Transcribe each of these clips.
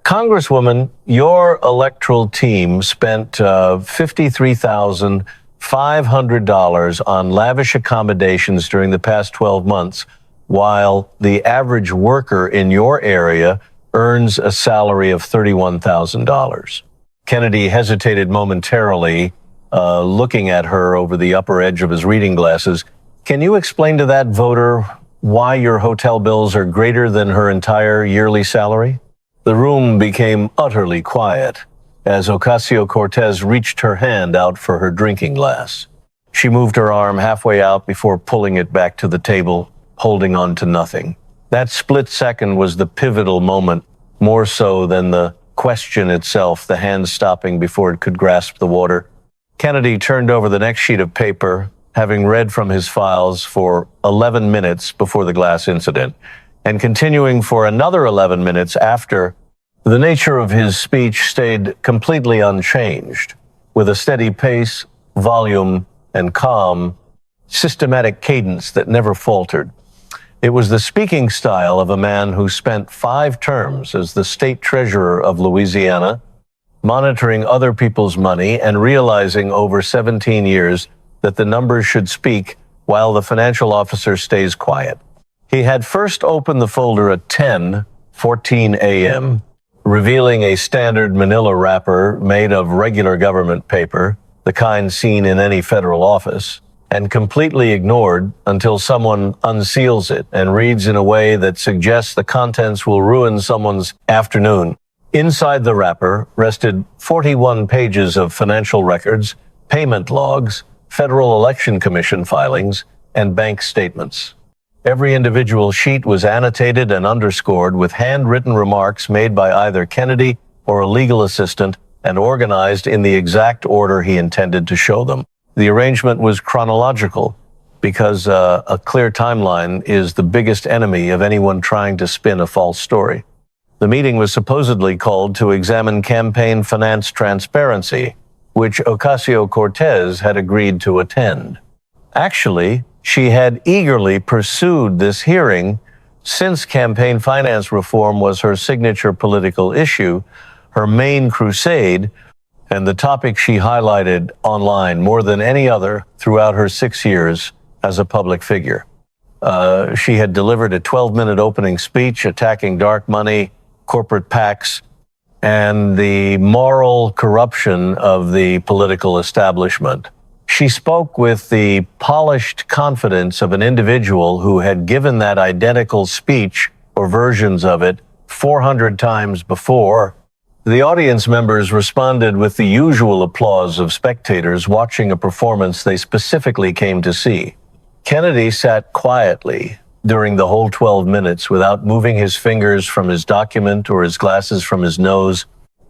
Congresswoman, your electoral team spent $53,500 on lavish accommodations during the past 12 months, while the average worker in your area earns a salary of $31,000. Kennedy hesitated momentarily, looking at her over the upper edge of his reading glasses. Can you explain to that voter why your hotel bills are greater than her entire yearly salary? The room became utterly quiet as Ocasio-Cortez reached her hand out for her drinking glass. She moved her arm halfway out before pulling it back to the table, holding on to nothing. That split second was the pivotal moment, more so than the question itself, the hand stopping before it could grasp the water. Kennedy turned over the next sheet of paper, having read from his files for 11 minutes before the glass incident, and continuing for another 11 minutes after. The nature of his speech stayed completely unchanged, with a steady pace, volume, and calm, systematic cadence that never faltered. It was the speaking style of a man who spent 5 terms as the state treasurer of Louisiana, monitoring other people's money and realizing over 17 years that the numbers should speak while the financial officer stays quiet. He had first opened the folder at 10:14 a.m., revealing a standard manila wrapper made of regular government paper, the kind seen in any federal office, and completely ignored until someone unseals it and reads in a way that suggests the contents will ruin someone's afternoon. Inside the wrapper rested 41 pages of financial records, payment logs, Federal Election Commission filings, and bank statements. Every individual sheet was annotated and underscored with handwritten remarks made by either Kennedy or a legal assistant and organized in the exact order he intended to show them. The arrangement was chronological because a clear timeline is the biggest enemy of anyone trying to spin a false story. The meeting was supposedly called to examine campaign finance transparency, which Ocasio-Cortez had agreed to attend. Actually, she had eagerly pursued this hearing since campaign finance reform was her signature political issue, her main crusade, and the topic she highlighted online more than any other throughout her 6 years as a public figure. She had delivered a 12-minute opening speech attacking dark money, corporate PACs, and the moral corruption of the political establishment. She spoke with the polished confidence of an individual who had given that identical speech or versions of it 400 times before. The audience members responded with the usual applause of spectators watching a performance they specifically came to see. Kennedy sat quietly during the whole 12 minutes without moving his fingers from his document or his glasses from his nose,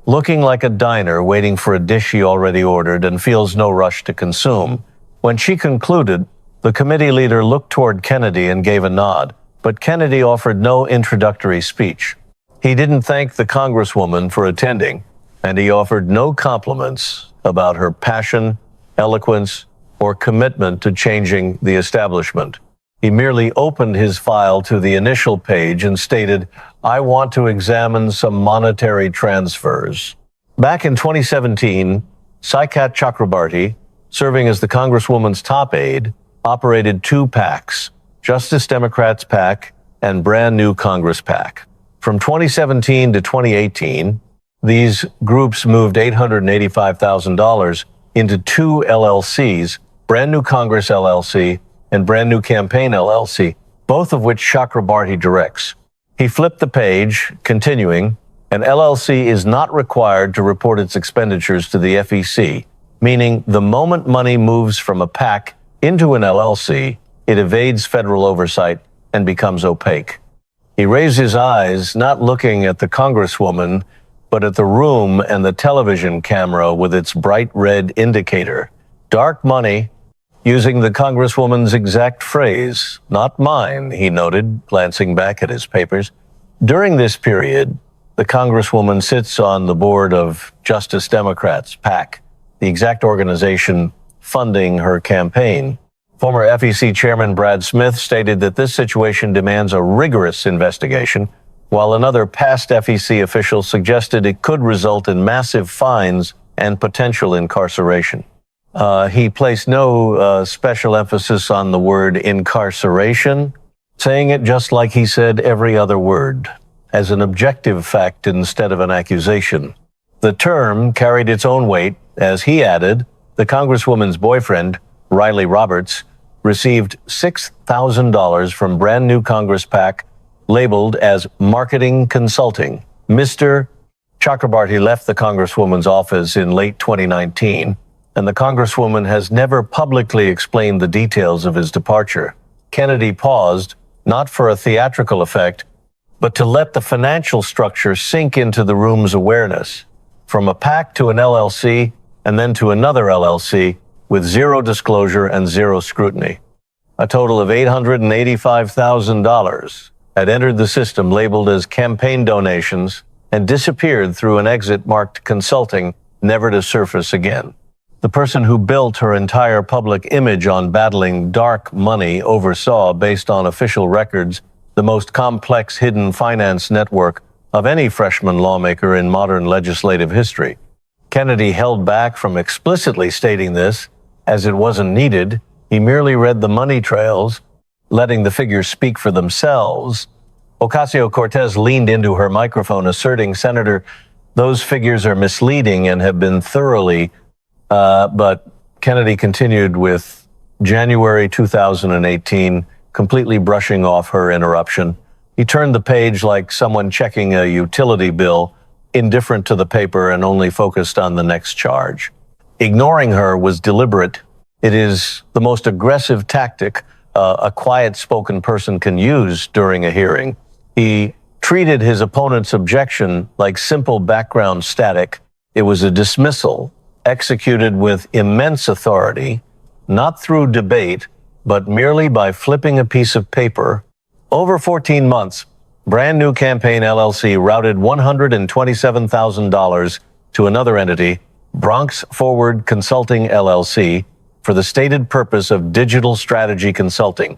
looking like a diner waiting for a dish he already ordered and feels no rush to consume. When she concluded, the committee leader looked toward Kennedy and gave a nod, but Kennedy offered no introductory speech. He didn't thank the Congresswoman for attending, and he offered no compliments about her passion, eloquence, or commitment to changing the establishment. He merely opened his file to the initial page and stated, "I want to examine some monetary transfers." Back in 2017, Saikat Chakrabarty, serving as the Congresswoman's top aide, operated 2 PACs, Justice Democrats PAC and Brand New Congress PAC. From 2017 to 2018, these groups moved $885,000 into 2 LLCs, Brand New Congress LLC and Brand New Campaign LLC, both of which Chakrabarty directs. He flipped the page, continuing, an LLC is not required to report its expenditures to the FEC, meaning the moment money moves from a PAC into an LLC, it evades federal oversight and becomes opaque. He raised his eyes, not looking at the Congresswoman, but at the room and the television camera with its bright red indicator. Dark money, using the Congresswoman's exact phrase, not mine, he noted, glancing back at his papers. During this period, the Congresswoman sits on the board of Justice Democrats, PAC, the exact organization funding her campaign. Former FEC Chairman Brad Smith stated that this situation demands a rigorous investigation, while another past FEC official suggested it could result in massive fines and potential incarceration. He placed no special emphasis on the word incarceration, saying it just like he said every other word, as an objective fact instead of an accusation. The term carried its own weight, as he added, the Congresswoman's boyfriend, Riley Roberts, received $6,000 from brand new Congress PAC labeled as marketing consulting. Mr. Chakrabarty left the Congresswoman's office in late 2019, and the Congresswoman has never publicly explained the details of his departure. Kennedy paused, not for a theatrical effect, but to let the financial structure sink into the room's awareness. From a PAC to an LLC, and then to another LLC, with zero disclosure and zero scrutiny. A total of $885,000 had entered the system labeled as campaign donations and disappeared through an exit marked consulting, never to surface again. The person who built her entire public image on battling dark money oversaw, based on official records, the most complex hidden finance network of any freshman lawmaker in modern legislative history. Kennedy held back from explicitly stating this, as it wasn't needed. He merely read the money trails, letting the figures speak for themselves. Ocasio-Cortez leaned into her microphone, asserting, "Senator, those figures are misleading and have been thoroughly," but Kennedy continued with January 2018, completely brushing off her interruption. He turned the page like someone checking a utility bill, indifferent to the paper and only focused on the next charge. Ignoring her was deliberate. It is the most aggressive tactic a quiet-spoken person can use during a hearing. He treated his opponent's objection like simple background static. It was a dismissal executed with immense authority, not through debate, but merely by flipping a piece of paper. Over 14 months, Brand New Campaign LLC routed $127,000 to another entity, Bronx Forward Consulting LLC, for the stated purpose of digital strategy consulting.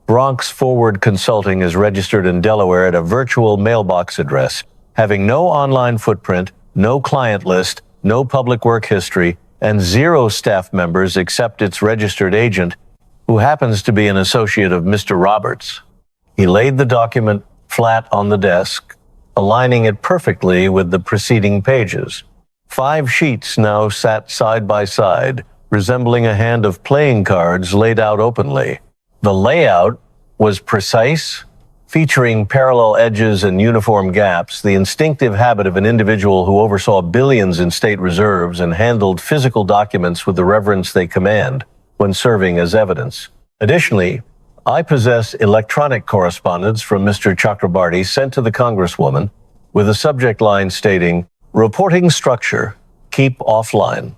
Bronx Forward Consulting is registered in Delaware at a virtual mailbox address, having no online footprint, no client list, no public work history, and zero staff members except its registered agent, who happens to be an associate of Mr. Roberts. He laid the document flat on the desk, aligning it perfectly with the preceding pages. 5 sheets now sat side by side, resembling a hand of playing cards laid out openly. The layout was precise, featuring parallel edges and uniform gaps, the instinctive habit of an individual who oversaw billions in state reserves and handled physical documents with the reverence they command when serving as evidence. Additionally, I possess electronic correspondence from Mr. Chakrabarty sent to the Congresswoman with a subject line stating, "Reporting structure, keep offline."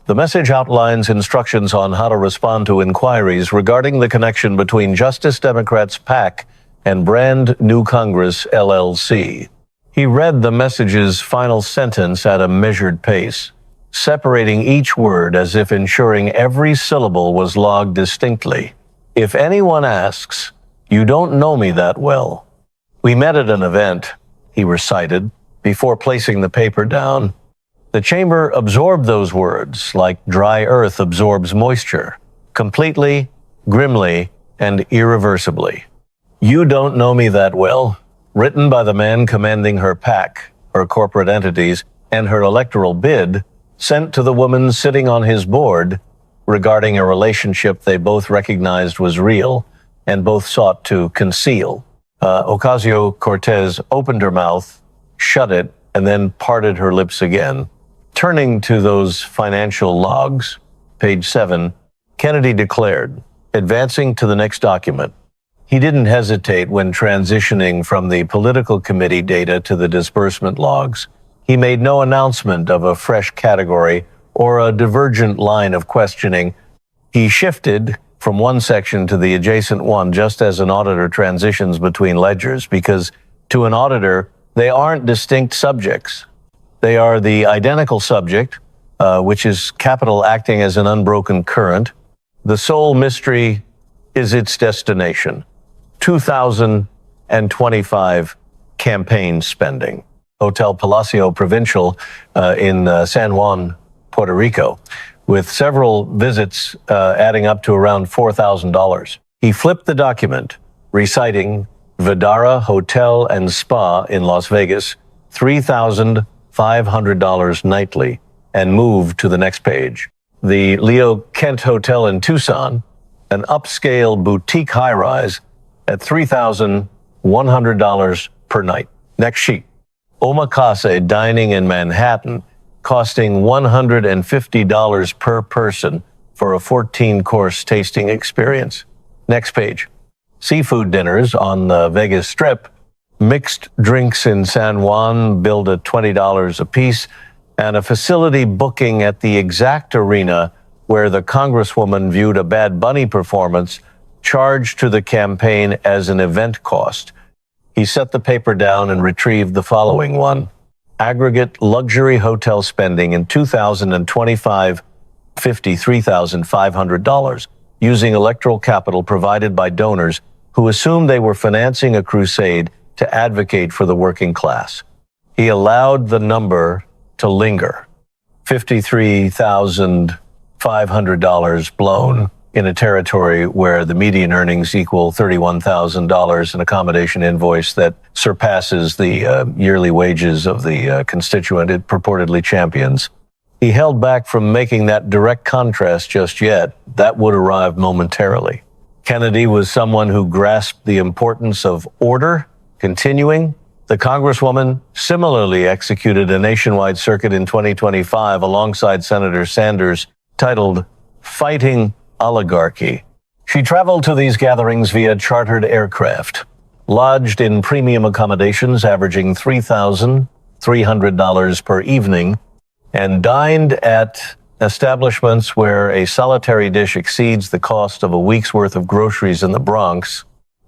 The message outlines instructions on how to respond to inquiries regarding the connection between Justice Democrats PAC and Brand New Congress LLC. He read the message's final sentence at a measured pace, separating each word as if ensuring every syllable was logged distinctly. "If anyone asks, you don't know me that well. We met at an event," he recited, before placing the paper down. The chamber absorbed those words like dry earth absorbs moisture, completely, grimly, and irreversibly. "You don't know me that well," written by the man commanding her PAC, her corporate entities, and her electoral bid, sent to the woman sitting on his board regarding a relationship they both recognized was real and both sought to conceal. Ocasio-Cortez opened her mouth, shut it, and then parted her lips again. Turning to those financial logs, page 7, Kennedy declared, advancing to the next document. He didn't hesitate when transitioning from the political committee data to the disbursement logs. He made no announcement of a fresh category or a divergent line of questioning. He shifted from one section to the adjacent one just as an auditor transitions between ledgers, because to an auditor, they aren't distinct subjects. They are the identical subject, which is capital acting as an unbroken current. The sole mystery is its destination, 2025 campaign spending. Hotel Palacio Provincial in San Juan, Puerto Rico, with several visits adding up to around $4,000. He flipped the document, reciting Vidara Hotel and Spa in Las Vegas, $3,500 nightly, and moved to the next page. The Leo Kent Hotel in Tucson, an upscale boutique high-rise at $3,100 per night. Next sheet. Omakase dining in Manhattan, costing $150 per person for a 14-course tasting experience. Next page. Seafood dinners on the Vegas Strip, mixed drinks in San Juan billed at $20 apiece, and a facility booking at the exact arena where the Congresswoman viewed a Bad Bunny performance charged to the campaign as an event cost. He set the paper down and retrieved the following one. Aggregate luxury hotel spending in 2025, $53,500, using electoral capital provided by donors who assumed they were financing a crusade to advocate for the working class. He allowed the number to linger. $53,500 blown in a territory where the median earnings equal $31,000, an accommodation invoice that surpasses the yearly wages of the constituent it purportedly champions. He held back from making that direct contrast just yet. That would arrive momentarily. Kennedy was someone who grasped the importance of order. Continuing, the Congresswoman similarly executed a nationwide circuit in 2025 alongside Senator Sanders, titled Fighting Oligarchy. She traveled to these gatherings via chartered aircraft, lodged in premium accommodations averaging $3,300 per evening, and dined at establishments where a solitary dish exceeds the cost of a week's worth of groceries in the Bronx,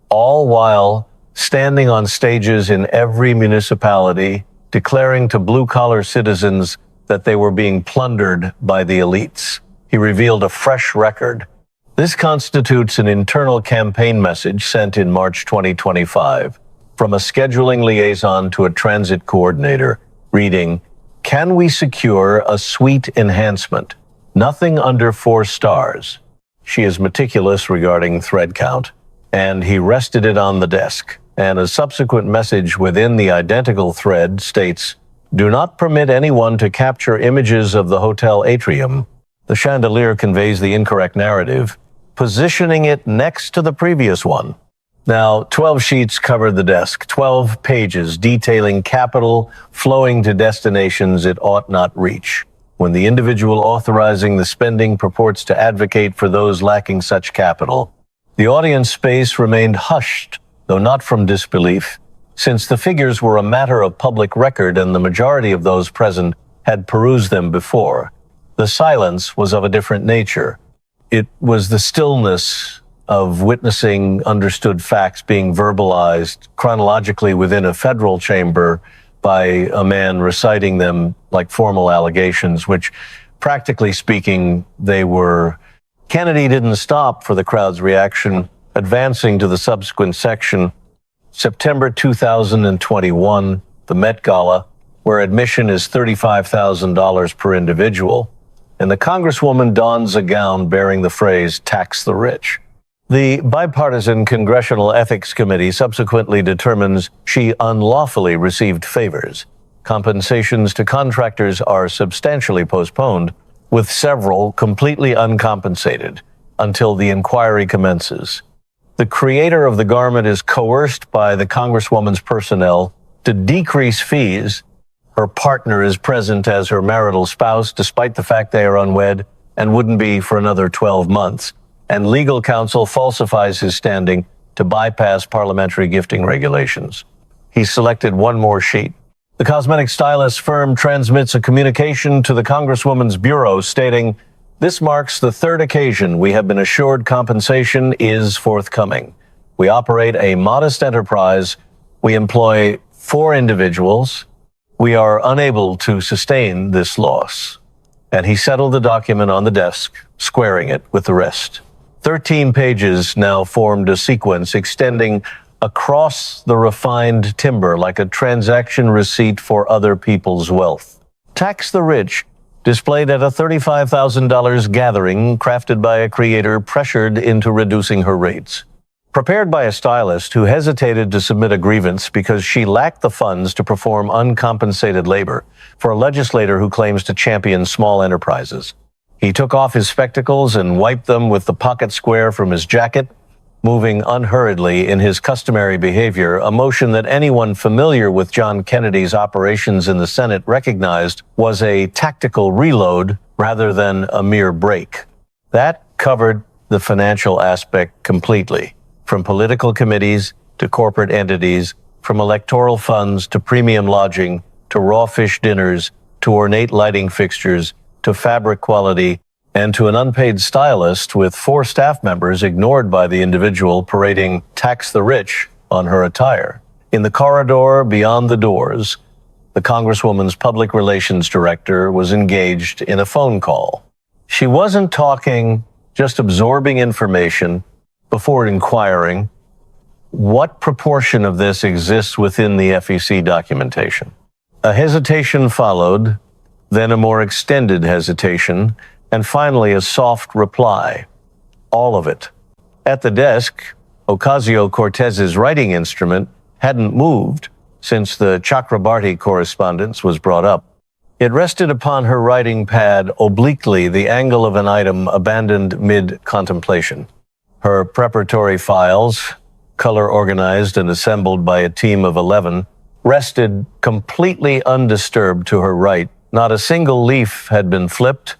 all while standing on stages in every municipality, declaring to blue-collar citizens that they were being plundered by the elites. He revealed a fresh record. This constitutes an internal campaign message sent in March 2025 from a scheduling liaison to a transit coordinator, reading, "Can we secure a suite enhancement? Nothing under 4 stars." She is meticulous regarding thread count, and he rested it on the desk. And a subsequent message within the identical thread states, "Do not permit anyone to capture images of the hotel atrium." The chandelier conveys the incorrect narrative, positioning it next to the previous one. Now, 12 sheets covered the desk, 12 pages detailing capital flowing to destinations it ought not reach. When the individual authorizing the spending purports to advocate for those lacking such capital, the audience space remained hushed, though not from disbelief, since the figures were a matter of public record and the majority of those present had perused them before. The silence was of a different nature. It was the stillness of witnessing understood facts being verbalized chronologically within a federal chamber by a man reciting them like formal allegations, which, practically speaking, they were. Kennedy didn't stop for the crowd's reaction, advancing to the subsequent section. September 2021, the Met Gala, where admission is $35,000 per individual, and the Congresswoman dons a gown bearing the phrase, "Tax the rich." The bipartisan Congressional Ethics Committee subsequently determines she unlawfully received favors. Compensations to contractors are substantially postponed, with several completely uncompensated until the inquiry commences. The creator of the garment is coerced by the Congresswoman's personnel to decrease fees. Her partner is present as her marital spouse, despite the fact they are unwed and wouldn't be for another 12 months. And legal counsel falsifies his standing to bypass parliamentary gifting regulations. He selected one more sheet. The cosmetic stylist firm transmits a communication to the Congresswoman's bureau stating, "This marks the 3rd occasion we have been assured compensation is forthcoming. We operate a modest enterprise. We employ 4 individuals. We are unable to sustain this loss." And he settled the document on the desk, squaring it with the rest. 13 pages now formed a sequence extending across the refined timber like a transaction receipt for other people's wealth. Tax the Rich, displayed at a $35,000 gathering crafted by a creator pressured into reducing her rates. Prepared by a stylist who hesitated to submit a grievance because she lacked the funds to perform uncompensated labor for a legislator who claims to champion small enterprises. He took off his spectacles and wiped them with the pocket square from his jacket, moving unhurriedly in his customary behavior, a motion that anyone familiar with John Kennedy's operations in the Senate recognized was a tactical reload rather than a mere break. That covered the financial aspect completely, from political committees to corporate entities, from electoral funds to premium lodging, to raw fish dinners, to ornate lighting fixtures, to fabric quality, and to an unpaid stylist with 4 staff members ignored by the individual parading "Tax the Rich" on her attire. In the corridor beyond the doors, the Congresswoman's public relations director was engaged in a phone call. She wasn't talking, just absorbing information before inquiring what proportion of this exists within the FEC documentation. A hesitation followed, then a more extended hesitation, and finally a soft reply. All of it. At the desk, Ocasio-Cortez's writing instrument hadn't moved since the Chakrabarty correspondence was brought up. It rested upon her writing pad obliquely, the angle of an item abandoned mid-contemplation. Her preparatory files, color organized and assembled by a team of 11, rested completely undisturbed to her right. Not a single leaf had been flipped,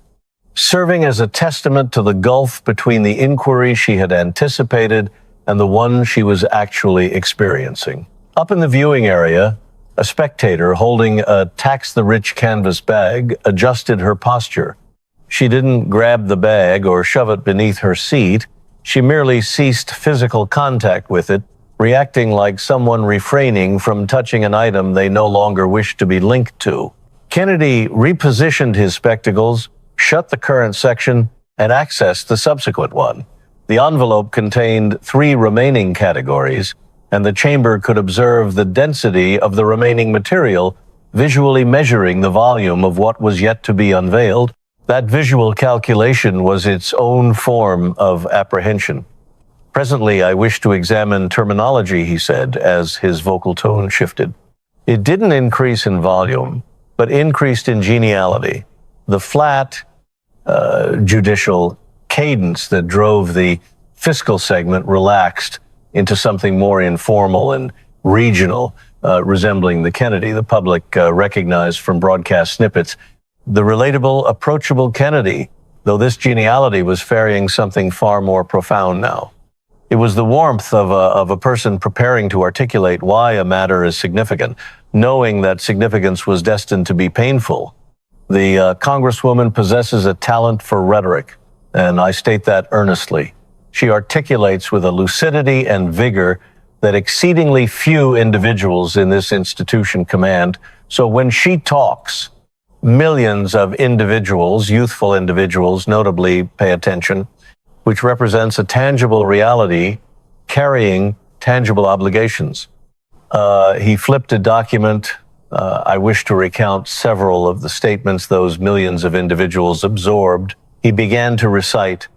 serving as a testament to the gulf between the inquiry she had anticipated and the one she was actually experiencing. Up in the viewing area, a spectator holding a Tax the Rich canvas bag adjusted her posture. She didn't grab the bag or shove it beneath her seat. She merely ceased physical contact with it, reacting like someone refraining from touching an item they no longer wished to be linked to. Kennedy repositioned his spectacles, shut the current section, and accessed the subsequent one. The envelope contained 3 remaining categories, and the chamber could observe the density of the remaining material, visually measuring the volume of what was yet to be unveiled. That visual calculation was its own form of apprehension. Presently, I wish to examine terminology, he said, as his vocal tone shifted. It didn't increase in volume, but increased in geniality. The flat, judicial cadence that drove the fiscal segment relaxed into something more informal and regional, resembling the Kennedy the public recognized from broadcast snippets. The relatable, approachable Kennedy, though this geniality was ferrying something far more profound now. It was the warmth of a person preparing to articulate why a matter is significant, knowing that significance was destined to be painful. The Congresswoman possesses a talent for rhetoric, and I state that earnestly. She articulates with a lucidity and vigor that exceedingly few individuals in this institution command. So when she talks, millions of individuals, youthful individuals notably, pay attention, which represents a tangible reality carrying tangible obligations. He flipped a document. I wish to recount several of the statements those millions of individuals absorbed. He began to recite.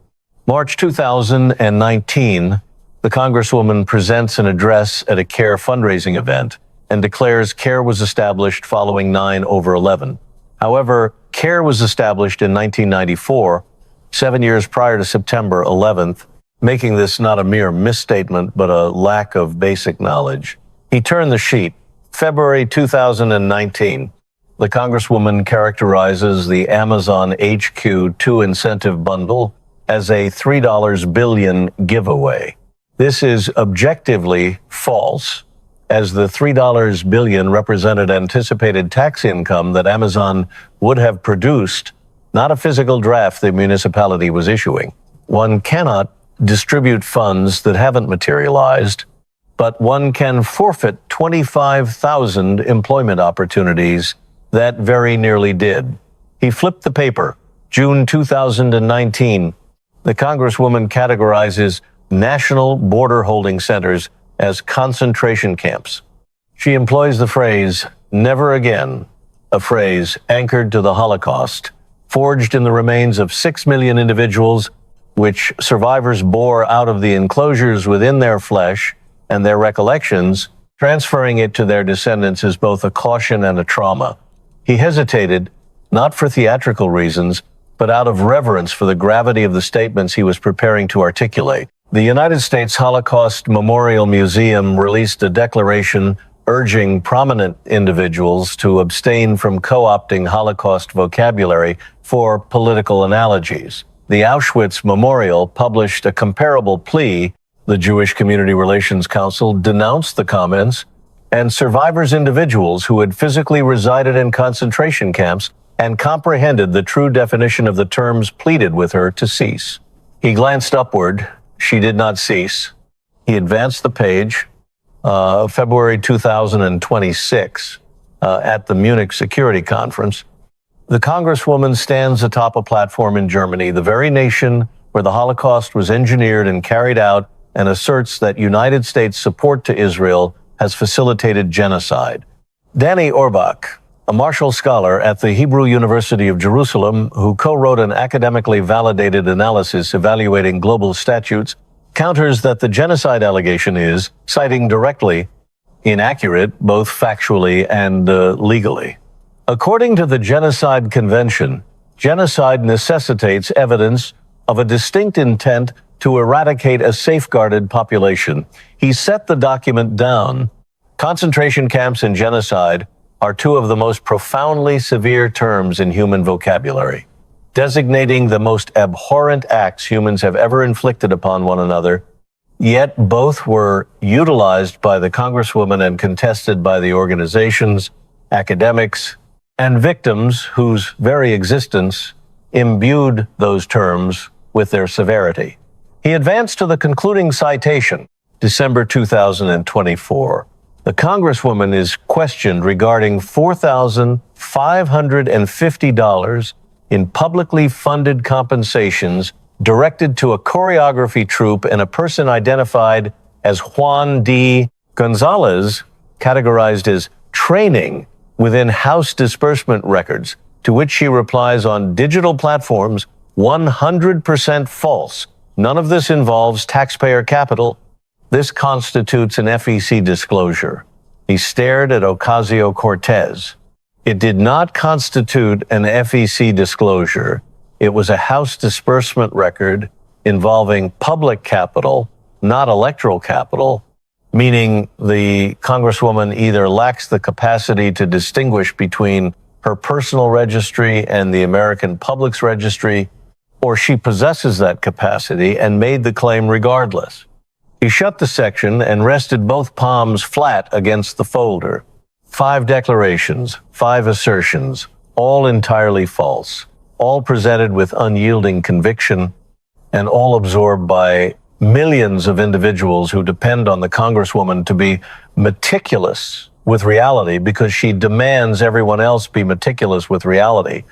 March 2019, the Congresswoman presents an address at a CARE fundraising event and declares CARE was established following 9/11. However, CARE was established in 1994, 7 years prior to September 11th, making this not a mere misstatement, but a lack of basic knowledge. He turned the sheet. February 2019, the Congresswoman characterizes the Amazon HQ 2 incentive bundle as a $3 billion giveaway. This is objectively false, as the $3 billion represented anticipated tax income that Amazon would have produced, not a physical draft the municipality was issuing. One cannot distribute funds that haven't materialized, but one can forfeit 25,000 employment opportunities that very nearly did. He flipped the paper. June 2019, the Congresswoman categorizes national border holding centers as concentration camps. She employs the phrase, "never again," a phrase anchored to the Holocaust, forged in the remains of 6 million individuals, which survivors bore out of the enclosures within their flesh and their recollections. Transferring it to their descendants is both a caution and a trauma. He hesitated, not for theatrical reasons, but out of reverence for the gravity of the statements he was preparing to articulate. The United States Holocaust Memorial Museum released a declaration urging prominent individuals to abstain from co-opting Holocaust vocabulary for political analogies. The Auschwitz Memorial published a comparable plea. The Jewish Community Relations Council denounced the comments, and survivors, individuals who had physically resided in concentration camps and comprehended the true definition of the terms, pleaded with her to cease. He glanced upward. She did not cease. He advanced the page. February 2026, at the Munich Security Conference, the Congresswoman stands atop a platform in Germany, the very nation where the Holocaust was engineered and carried out, and asserts that United States support to Israel has facilitated genocide. Danny Orbach, a Marshall Scholar at the Hebrew University of Jerusalem, who co-wrote an academically validated analysis evaluating global statutes, counters that the genocide allegation is, citing directly, inaccurate, both factually and legally. According to the Genocide Convention, genocide necessitates evidence of a distinct intent to eradicate a safeguarded population. He set the document down. Concentration camps and genocide are two of the most profoundly severe terms in human vocabulary, designating the most abhorrent acts humans have ever inflicted upon one another. Yet both were utilized by the Congresswoman and contested by the organizations, academics, and victims whose very existence imbued those terms with their severity. He advanced to the concluding citation, December 2024. The Congresswoman is questioned regarding $4,550 in publicly funded compensations directed to a choreography troupe and a person identified as Juan D. Gonzalez, categorized as training within House disbursement records, to which she replies on digital platforms, 100% false. None of this involves taxpayer capital. This constitutes an FEC disclosure. He stared at Ocasio-Cortez. It did not constitute an FEC disclosure. It was a House disbursement record involving public capital, not electoral capital, meaning the Congresswoman either lacks the capacity to distinguish between her personal registry and the American public's registry, or she possesses that capacity and made the claim regardless. He shut the section and rested both palms flat against the folder. 5 declarations, 5 assertions, all entirely false, all presented with unyielding conviction, and all absorbed by millions of individuals who depend on the Congresswoman to be meticulous with reality because she demands everyone else be meticulous with reality.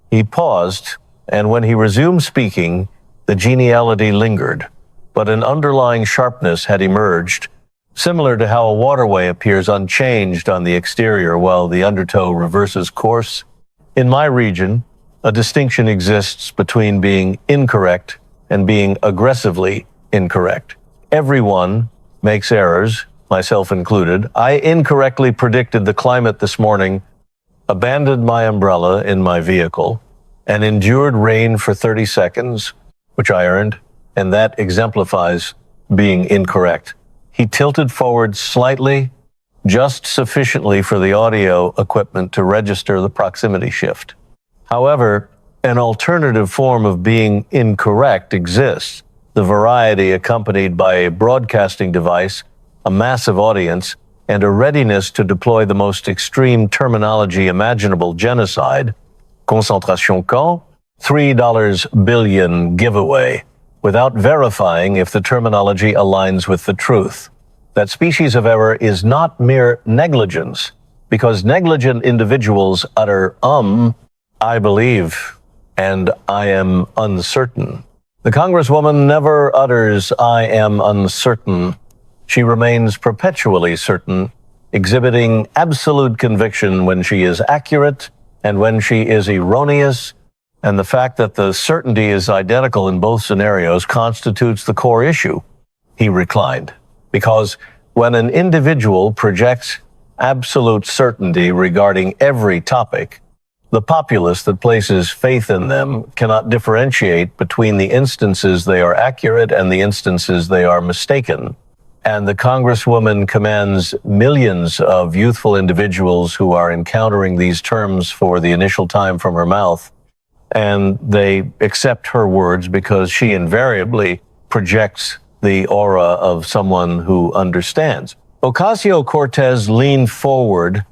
He paused, and when he resumed speaking, the geniality lingered, but an underlying sharpness had emerged, similar to how a waterway appears unchanged on the exterior while the undertow reverses course. In my region, a distinction exists between being incorrect and being aggressively incorrect. Everyone makes errors, myself included. I incorrectly predicted the climate this morning, abandoned my umbrella in my vehicle, and endured rain for 30 seconds, which I earned, and that exemplifies being incorrect. He tilted forward slightly, just sufficiently for the audio equipment to register the proximity shift. However, an alternative form of being incorrect exists, the variety accompanied by a broadcasting device, a massive audience, and a readiness to deploy the most extreme terminology imaginable: genocide, concentration camp, $3 billion giveaway, without verifying if the terminology aligns with the truth. That species of error is not mere negligence, because negligent individuals utter I believe, and I am uncertain. The Congresswoman never utters I am uncertain. She remains perpetually certain, exhibiting absolute conviction when she is accurate and when she is erroneous, and the fact that the certainty is identical in both scenarios constitutes the core issue, he reclined. Because when an individual projects absolute certainty regarding every topic, the populace that places faith in them cannot differentiate between the instances they are accurate and the instances they are mistaken. And the Congresswoman commands millions of youthful individuals who are encountering these terms for the initial time from her mouth, and they accept her words because she invariably projects the aura of someone who understands. Ocasio-Cortez leaned forward,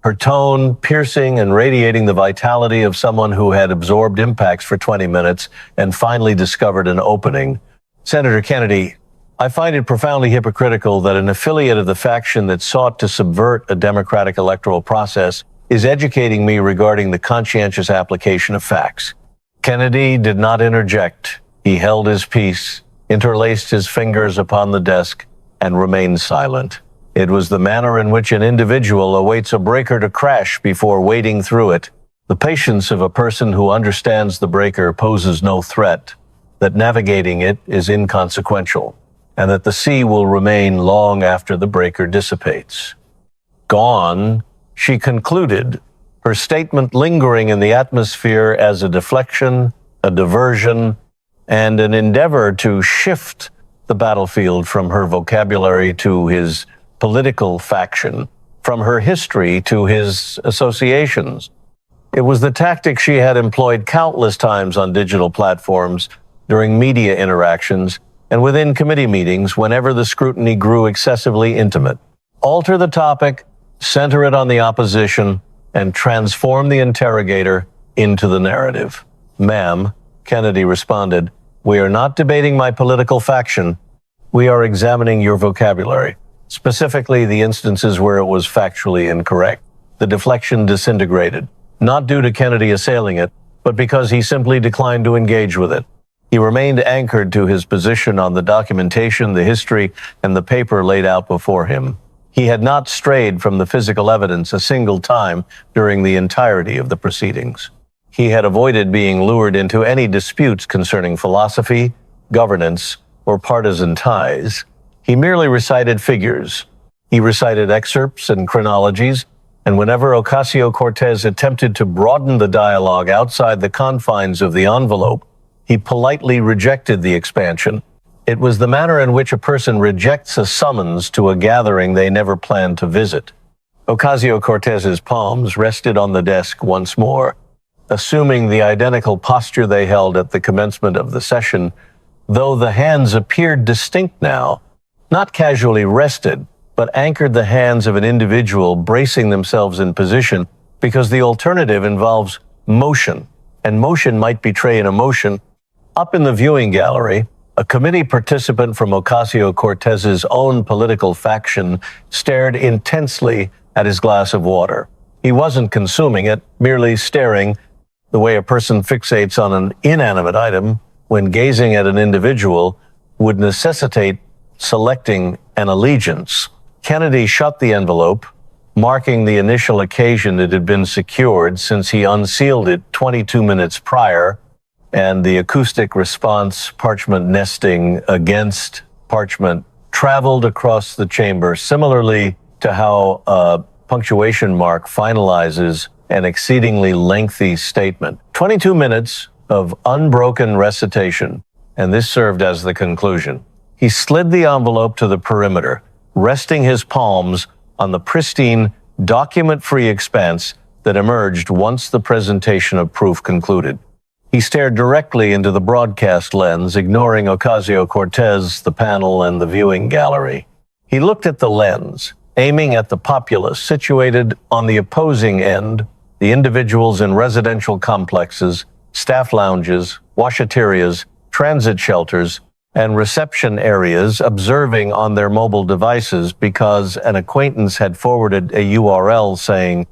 her tone piercing and radiating the vitality of someone who had absorbed impacts for 20 minutes and finally discovered an opening. Senator Kennedy, I find it profoundly hypocritical that an affiliate of the faction that sought to subvert a democratic electoral process is educating me regarding the conscientious application of facts. Kennedy did not interject. He held his peace, interlaced his fingers upon the desk, and remained silent. It was the manner in which an individual awaits a breaker to crash before wading through it. The patience of a person who understands the breaker poses no threat, that navigating it is inconsequential, and that the sea will remain long after the breaker dissipates. Gone, she concluded, her statement lingering in the atmosphere as a deflection, a diversion, and an endeavor to shift the battlefield from her vocabulary to his political faction, from her history to his associations. It was the tactic she had employed countless times on digital platforms, during media interactions, and within committee meetings whenever the scrutiny grew excessively intimate. Alter the topic, center it on the opposition, and transform the interrogator into the narrative. Ma'am, Kennedy responded, we are not debating my political faction. We are examining your vocabulary, specifically the instances where it was factually incorrect. The deflection disintegrated, not due to Kennedy assailing it, but because he simply declined to engage with it. He remained anchored to his position on the documentation, the history, and the paper laid out before him. He had not strayed from the physical evidence a single time during the entirety of the proceedings. He had avoided being lured into any disputes concerning philosophy, governance, or partisan ties. He merely recited figures. He recited excerpts and chronologies, and whenever Ocasio-Cortez attempted to broaden the dialogue outside the confines of the envelope, he politely rejected the expansion. It was the manner in which a person rejects a summons to a gathering they never planned to visit. Ocasio-Cortez's palms rested on the desk once more, assuming the identical posture they held at the commencement of the session, though the hands appeared distinct now, not casually rested, but anchored the hands of an individual bracing themselves in position because the alternative involves motion, and motion might betray an emotion. Up in the viewing gallery, a committee participant from Ocasio-Cortez's own political faction stared intensely at his glass of water. He wasn't consuming it, merely staring, the way a person fixates on an inanimate item when gazing at an individual would necessitate selecting an allegiance. Kennedy shut the envelope, marking the initial occasion it had been secured since he unsealed it 22 minutes prior, and the acoustic response parchment nesting against parchment traveled across the chamber, similarly to how a punctuation mark finalizes an exceedingly lengthy statement. 22 minutes of unbroken recitation, and this served as the conclusion. He slid the envelope to the perimeter, resting his palms on the pristine, document-free expanse that emerged once the presentation of proof concluded. He stared directly into the broadcast lens, ignoring Ocasio-Cortez, the panel, and the viewing gallery. He looked at the lens, aiming at the populace situated on the opposing end, the individuals in residential complexes, staff lounges, washaterias, transit shelters, and reception areas observing on their mobile devices because an acquaintance had forwarded a URL saying,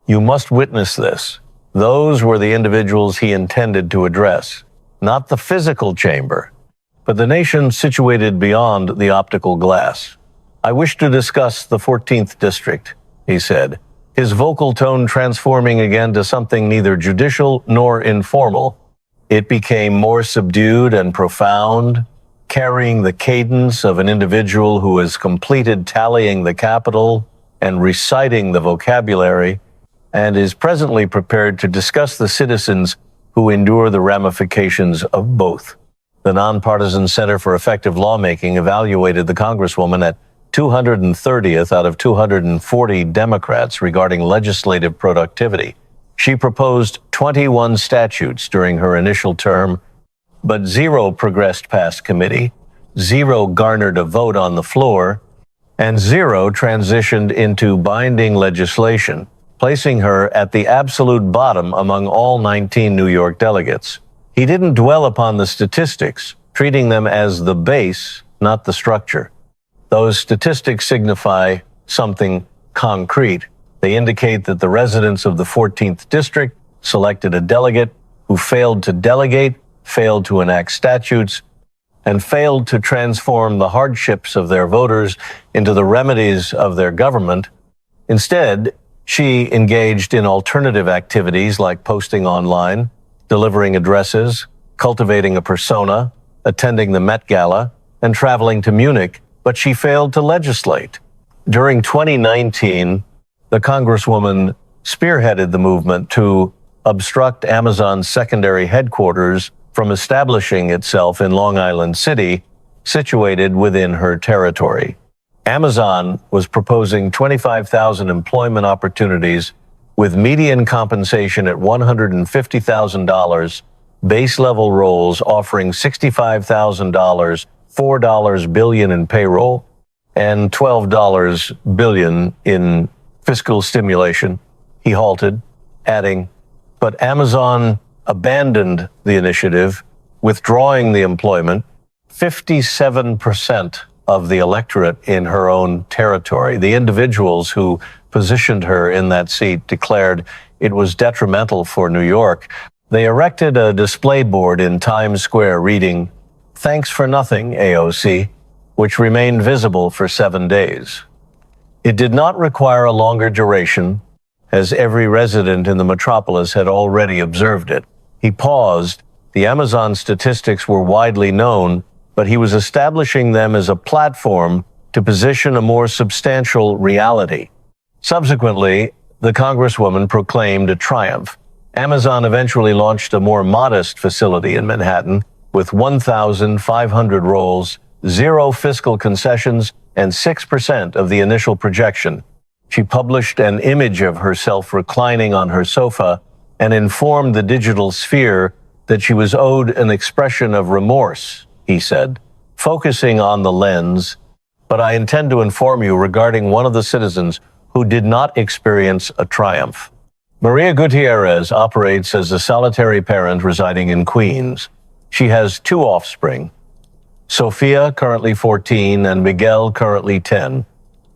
"You must witness this." Those were the individuals he intended to address, not the physical chamber, but the nation situated beyond the optical glass. I wish to discuss the 14th district, he said, his vocal tone transforming again to something neither judicial nor informal. It became more subdued and profound, carrying the cadence of an individual who has completed tallying the capital and reciting the vocabulary, and is presently prepared to discuss the citizens who endure the ramifications of both. The Nonpartisan Center for Effective Lawmaking evaluated the Congresswoman at 230th out of 240 Democrats regarding legislative productivity. She proposed 21 statutes during her initial term, but 0 progressed past committee, 0 garnered a vote on the floor, and 0 transitioned into binding legislation, placing her at the absolute bottom among all 19 New York delegates. He didn't dwell upon the statistics, treating them as the base, not the structure. Those statistics signify something concrete. They indicate that the residents of the 14th district selected a delegate who failed to delegate, failed to enact statutes, and failed to transform the hardships of their voters into the remedies of their government. Instead, she engaged in alternative activities like posting online, delivering addresses, cultivating a persona, attending the Met Gala, and traveling to Munich, but she failed to legislate. During 2019, the Congresswoman spearheaded the movement to obstruct Amazon's secondary headquarters from establishing itself in Long Island City, situated within her territory. Amazon was proposing 25,000 employment opportunities with median compensation at $150,000, base level roles offering $65,000, $4 billion in payroll, and $12 billion in fiscal stimulation. He halted, adding, but Amazon abandoned the initiative, withdrawing the employment. 57% of the electorate in her own territory, the individuals who positioned her in that seat, declared it was detrimental for New York. They erected a display board in Times Square reading, "Thanks for nothing, AOC," which remained visible for 7 days. It did not require a longer duration, as every resident in the metropolis had already observed it. He paused. The Amazon statistics were widely known, but he was establishing them as a platform to position a more substantial reality. Subsequently, the Congresswoman proclaimed a triumph. Amazon eventually launched a more modest facility in Manhattan with 1,500 roles, 0 fiscal concessions, and 6% of the initial projection. She published an image of herself reclining on her sofa and informed the digital sphere that she was owed an expression of remorse, he said, focusing on the lens, but I intend to inform you regarding one of the citizens who did not experience a triumph. Maria Gutierrez operates as a solitary parent residing in Queens. She has 2 offspring, Sophia, currently 14, and Miguel, currently 10,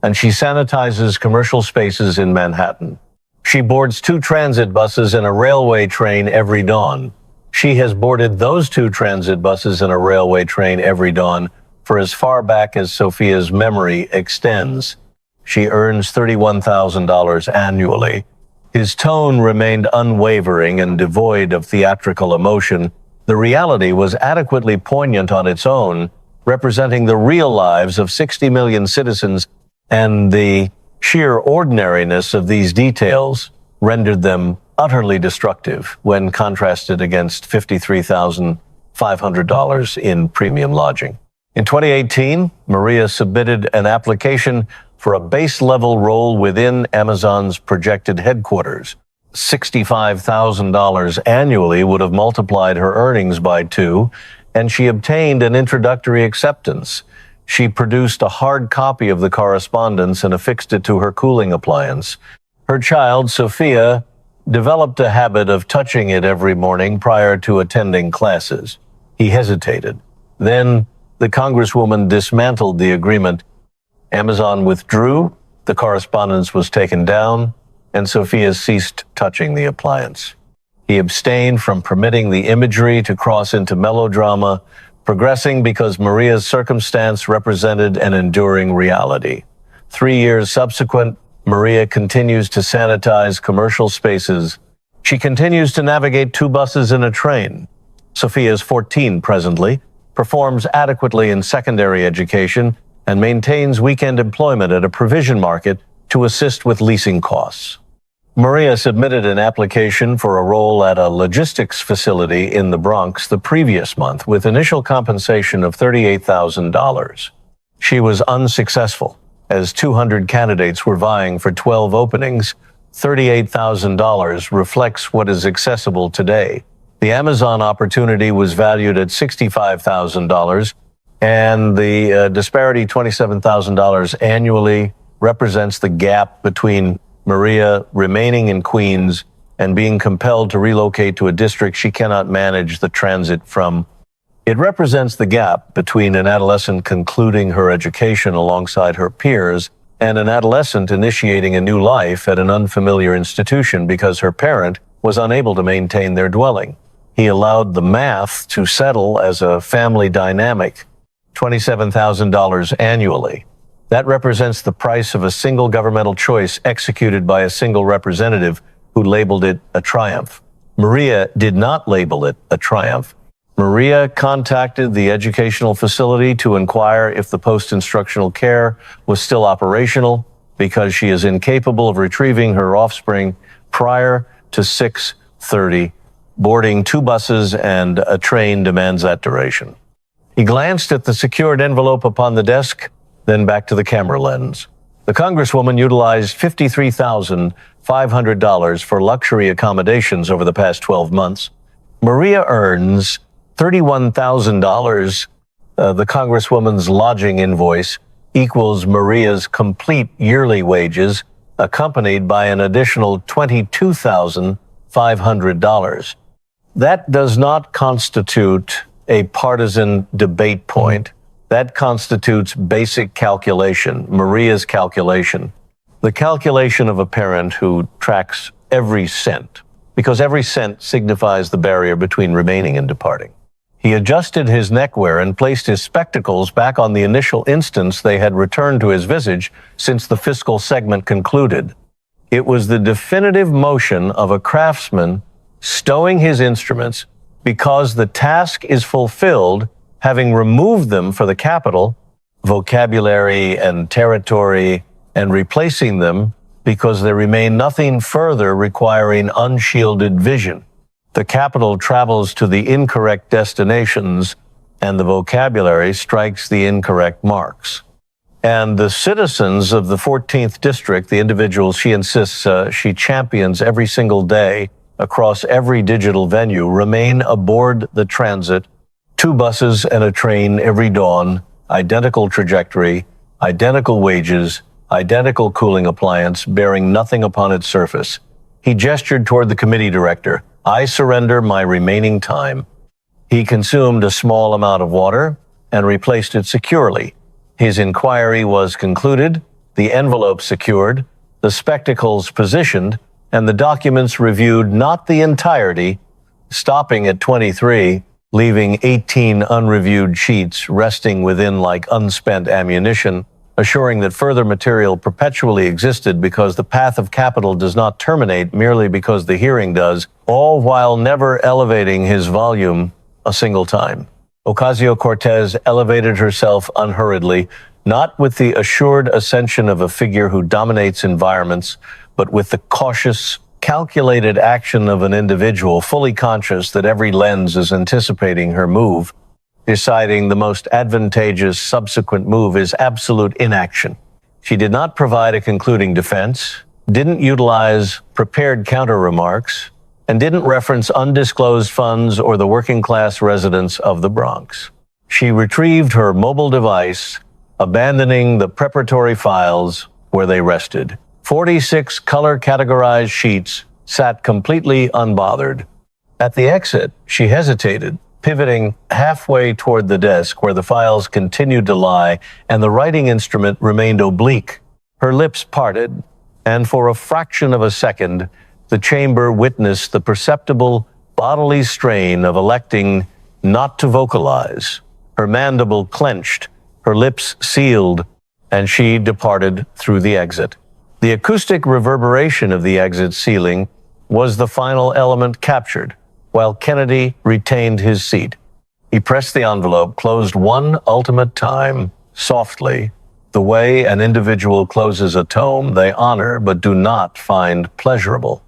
and she sanitizes commercial spaces in Manhattan. She boards 2 transit buses and a railway train every dawn. She has boarded those 2 transit buses and a railway train every dawn for as far back as Sophia's memory extends. She earns $31,000 annually. His tone remained unwavering and devoid of theatrical emotion. The reality was adequately poignant on its own, representing the real lives of 60 million citizens, and the sheer ordinariness of these details rendered them utterly destructive when contrasted against $53,500 in premium lodging. In 2018, Maria submitted an application for a base-level role within Amazon's projected headquarters. $65,000 annually would have multiplied her earnings by 2, and she obtained an introductory acceptance. She produced a hard copy of the correspondence and affixed it to her cooling appliance. Her child, Sophia, developed a habit of touching it every morning prior to attending classes. He hesitated. Then the Congresswoman dismantled the agreement. Amazon withdrew, the correspondence was taken down, and Sophia ceased touching the appliance. He abstained from permitting the imagery to cross into melodrama, progressing because Maria's circumstance represented an enduring reality. 3 years subsequent, Maria continues to sanitize commercial spaces. She continues to navigate 2 buses and a train. Sophia is 14 presently, performs adequately in secondary education, and maintains weekend employment at a provision market to assist with leasing costs. Maria submitted an application for a role at a logistics facility in the Bronx the previous month with initial compensation of $38,000. She was unsuccessful, as 200 candidates were vying for 12 openings. $38,000 reflects what is accessible today. The Amazon opportunity was valued at $65,000, and the disparity, $27,000 annually, represents the gap between Maria remaining in Queens and being compelled to relocate to a district she cannot manage the transit from. It represents the gap between an adolescent concluding her education alongside her peers and an adolescent initiating a new life at an unfamiliar institution because her parent was unable to maintain their dwelling. He allowed the math to settle as a family dynamic, $27,000 annually. That represents the price of a single governmental choice executed by a single representative who labeled it a triumph. Maria did not label it a triumph. Maria contacted the educational facility to inquire if the post-instructional care was still operational because she is incapable of retrieving her offspring prior to 6:30. Boarding 2 buses and a train demands that duration. He glanced at the secured envelope upon the desk, then back to the camera lens. The Congresswoman utilized $53,500 for luxury accommodations over the past 12 months. Maria earns $31,000. The Congresswoman's lodging invoice equals Maria's complete yearly wages, accompanied by an additional $22,500. That does not constitute a partisan debate point. That constitutes basic calculation, Maria's calculation. The calculation of a parent who tracks every cent, because every cent signifies the barrier between remaining and departing. He adjusted his neckwear and placed his spectacles back on the initial instance they had returned to his visage since the fiscal segment concluded. It was the definitive motion of a craftsman stowing his instruments because the task is fulfilled, having removed them for the capital, vocabulary and territory, and replacing them because there remain nothing further requiring unshielded vision. The capital travels to the incorrect destinations, and the vocabulary strikes the incorrect marks. And the citizens of the 14th District, the individuals she insists she champions every single day across every digital venue, remain aboard the transit, 2 buses and a train every dawn, identical trajectory, identical wages, identical cooling appliance, bearing nothing upon its surface. He gestured toward the committee director. I surrender my remaining time. He consumed a small amount of water and replaced it securely. His inquiry was concluded, the envelope secured, the spectacles positioned, and the documents reviewed, not the entirety, stopping at 23, leaving 18 unreviewed sheets resting within like unspent ammunition, assuring that further material perpetually existed because the path of capital does not terminate merely because the hearing does, all while never elevating his volume a single time. Ocasio-Cortez elevated herself unhurriedly, not with the assured ascension of a figure who dominates environments, but with the cautious, calculated action of an individual fully conscious that every lens is anticipating her move, deciding the most advantageous subsequent move is absolute inaction. She did not provide a concluding defense, didn't utilize prepared counter remarks, and didn't reference undisclosed funds or the working class residents of the Bronx. She retrieved her mobile device, abandoning the preparatory files where they rested. 46 color-categorized sheets sat completely unbothered. At the exit, she hesitated, pivoting halfway toward the desk where the files continued to lie and the writing instrument remained oblique. Her lips parted, and for a fraction of a second, the chamber witnessed the perceptible bodily strain of electing not to vocalize. her mandible clenched, her lips sealed, and she departed through the exit. The acoustic reverberation of the exit ceiling was the final element captured, while Kennedy retained his seat. He pressed the envelope, closed one ultimate time, softly, the way an individual closes a tome they honor but do not find pleasurable.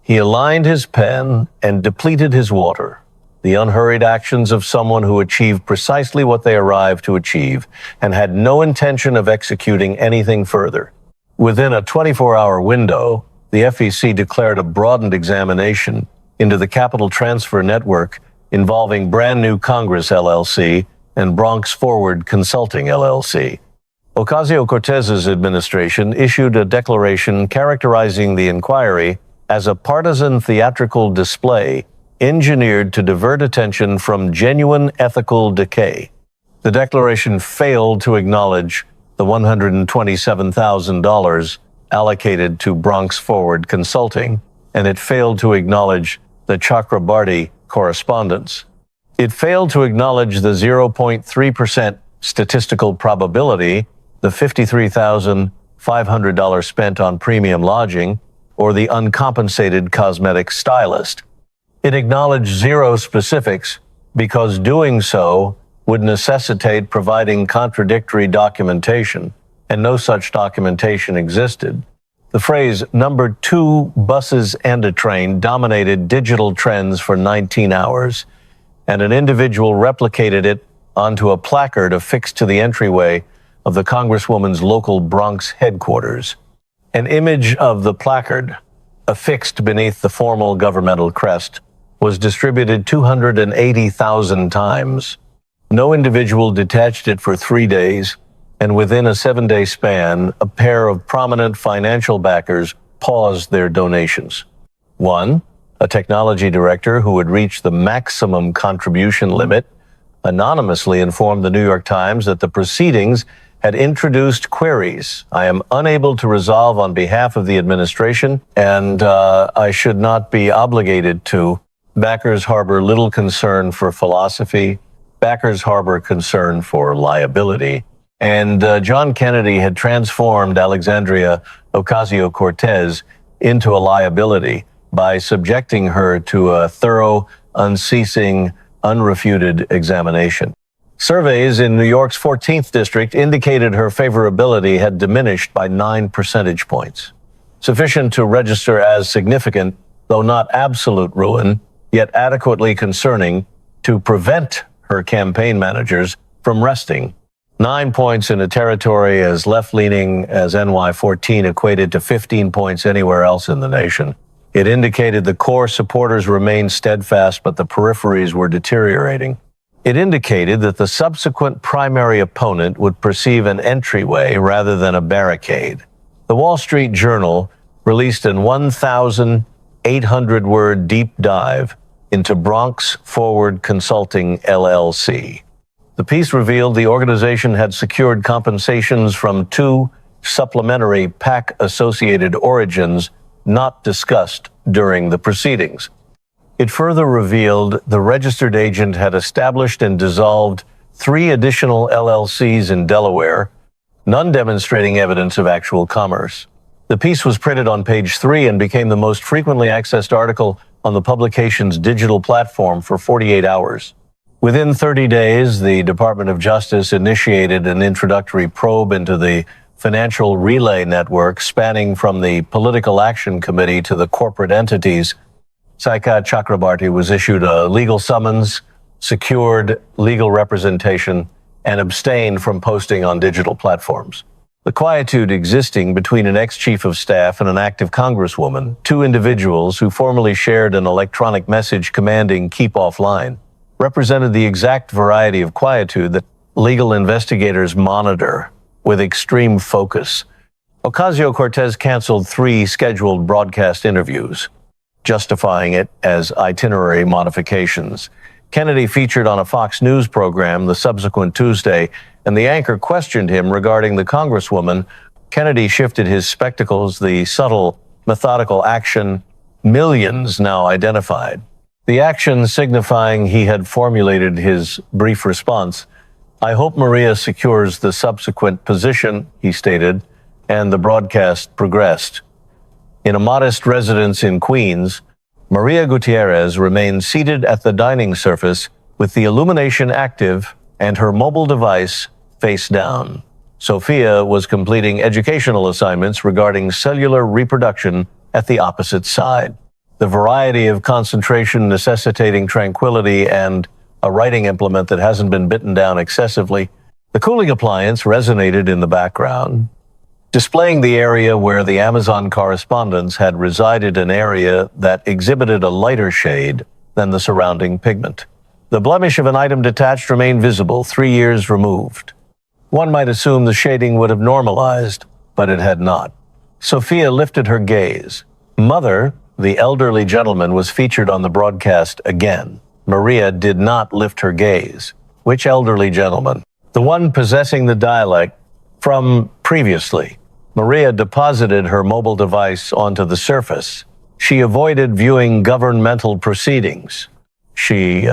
He aligned his pen and depleted his water, the unhurried actions of someone who achieved precisely what they arrived to achieve and had no intention of executing anything further. Within a 24-hour window, the FEC declared a broadened examination into the Capital Transfer Network involving Brand New Congress, LLC, and Bronx Forward Consulting, LLC. Ocasio-Cortez's administration issued a declaration characterizing the inquiry as a partisan theatrical display engineered to divert attention from genuine ethical decay. The declaration failed to acknowledge the $127,000 allocated to Bronx Forward Consulting, and it failed to acknowledge the Chakrabarty correspondence. It failed to acknowledge the 0.3% statistical probability, the $53,500 spent on premium lodging, or the uncompensated cosmetic stylist. It acknowledged zero specifics because doing so would necessitate providing contradictory documentation, and no such documentation existed. The phrase "number 2 buses and a train" dominated digital trends for 19 hours, and an individual replicated it onto a placard affixed to the entryway of the Congresswoman's local Bronx headquarters. An image of the placard, affixed beneath the formal governmental crest, was distributed 280,000 times. No individual detached it for 3 days, and within a 7-day span, a pair of prominent financial backers paused their donations. One, a technology director who had reached the maximum contribution limit, anonymously informed the New York Times that the proceedings had introduced queries I am unable to resolve on behalf of the administration, and I should not be obligated to. Backers harbor little concern for philosophy. Backers harbor concern for liability. And John Kennedy had transformed Alexandria Ocasio-Cortez into a liability by subjecting her to a thorough, unceasing, unrefuted examination. Surveys in New York's 14th district indicated her favorability had diminished by 9 percentage points, sufficient to register as significant, though not absolute ruin, yet adequately concerning to prevent her campaign managers from resting. 9 points in a territory as left-leaning as NY14 equated to 15 points anywhere else in the nation. It indicated the core supporters remained steadfast, but the peripheries were deteriorating. It indicated that the subsequent primary opponent would perceive an entryway rather than a barricade. The Wall Street Journal released an 1,800-word deep dive into Bronx Forward Consulting, LLC. The piece revealed the organization had secured compensations from 2 supplementary PAC-associated origins not discussed during the proceedings. It further revealed the registered agent had established and dissolved 3 additional LLCs in Delaware, none demonstrating evidence of actual commerce. The piece was printed on page 3 and became the most frequently accessed article on the publication's digital platform for 48 hours. Within 30 days, the Department of Justice initiated an introductory probe into the financial relay network spanning from the Political Action Committee to the corporate entities. Saikat Chakrabarty was issued a legal summons, secured legal representation, and abstained from posting on digital platforms. The quietude existing between an ex-chief of staff and an active congresswoman, 2 individuals who formerly shared an electronic message commanding "keep offline," represented the exact variety of quietude that legal investigators monitor with extreme focus. Ocasio-Cortez canceled 3 scheduled broadcast interviews, justifying it as itinerary modifications. Kennedy featured on a Fox News program the subsequent Tuesday, and the anchor questioned him regarding the Congresswoman. Kennedy shifted his spectacles, the subtle, methodical action millions now identified. The action signifying he had formulated his brief response I hope Maria secures the subsequent position, he stated, and the broadcast progressed. In a modest residence in Queens, Maria Gutierrez remained seated at the dining surface with the illumination active and her mobile device face down. Sophia was completing educational assignments regarding cellular reproduction at the opposite side. The variety of concentration necessitating tranquility and a writing implement that hasn't been bitten down excessively. The cooling appliance resonated in the background, displaying the area where the Amazon correspondents had resided, an area that exhibited a lighter shade than the surrounding pigment. The blemish of an item detached remained visible 3 years removed. One might assume the shading would have normalized, but it had not. Sophia lifted her gaze. Mother, the elderly gentleman, was featured on the broadcast again. Maria did not lift her gaze. Which elderly gentleman? The one possessing the dialect from previously. Maria deposited her mobile device onto the surface. She avoided viewing governmental proceedings. She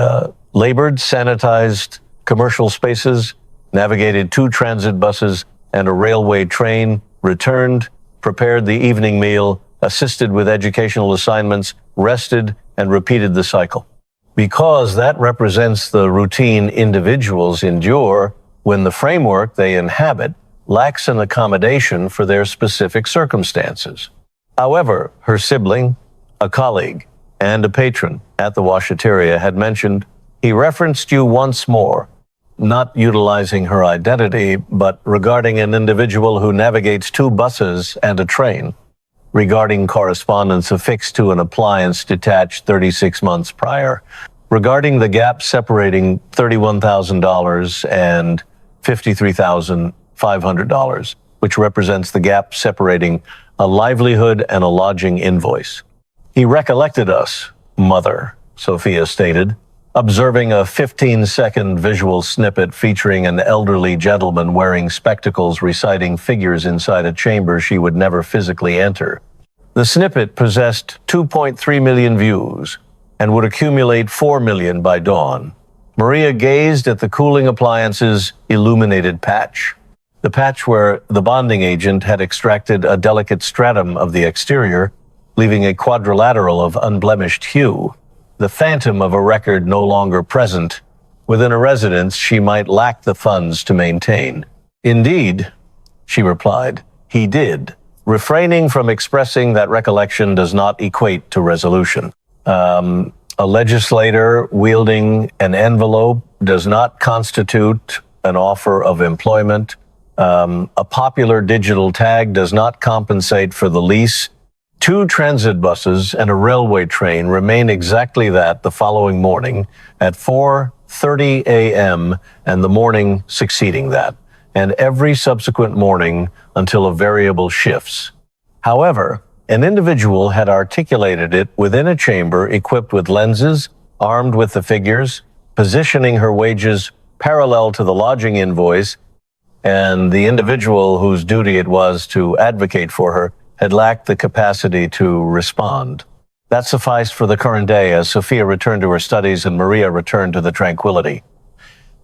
labored, sanitized commercial spaces, navigated 2 transit buses and a railway train, returned, prepared the evening meal, assisted with educational assignments, rested, and repeated the cycle. Because that represents the routine individuals endure when the framework they inhabit lacks an accommodation for their specific circumstances. However, her sibling, a colleague, and a patron at the washateria had mentioned, "He referenced you once more," not utilizing her identity, but regarding an individual who navigates 2 buses and a train, regarding correspondence affixed to an appliance detached 36 months prior, regarding the gap separating $31,000 and $53,500, which represents the gap separating a livelihood and a lodging invoice. "He recollected us, Mother," Sophia stated, observing a 15-second visual snippet featuring an elderly gentleman wearing spectacles reciting figures inside a chamber she would never physically enter. The snippet possessed 2.3 million views and would accumulate 4 million by dawn. Maria gazed at the cooling appliance's illuminated patch, the patch where the bonding agent had extracted a delicate stratum of the exterior, leaving a quadrilateral of unblemished hue. The phantom of a record no longer present within a residence she might lack the funds to maintain. "Indeed," she replied, "he did," refraining from expressing that recollection does not equate to resolution. A legislator wielding an envelope does not constitute an offer of employment. A popular digital tag does not compensate for the lease. 2 transit buses and a railway train remain exactly that the following morning at 4:30 a.m. and the morning succeeding that, and every subsequent morning until a variable shifts. However, an individual had articulated it within a chamber equipped with lenses, armed with the figures, positioning her wages parallel to the lodging invoice, and the individual whose duty it was to advocate for her had lacked the capacity to respond. That sufficed for the current day as Sophia returned to her studies and Maria returned to the tranquility.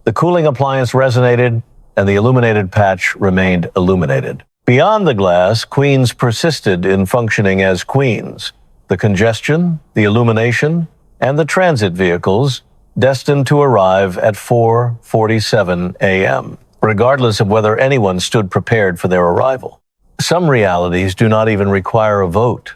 The cooling appliance resonated and the illuminated patch remained illuminated. Beyond the glass, Queens persisted in functioning as Queens. The congestion, the illumination, and the transit vehicles destined to arrive at 4:47 a.m., regardless of whether anyone stood prepared for their arrival. Some realities do not even require a vote.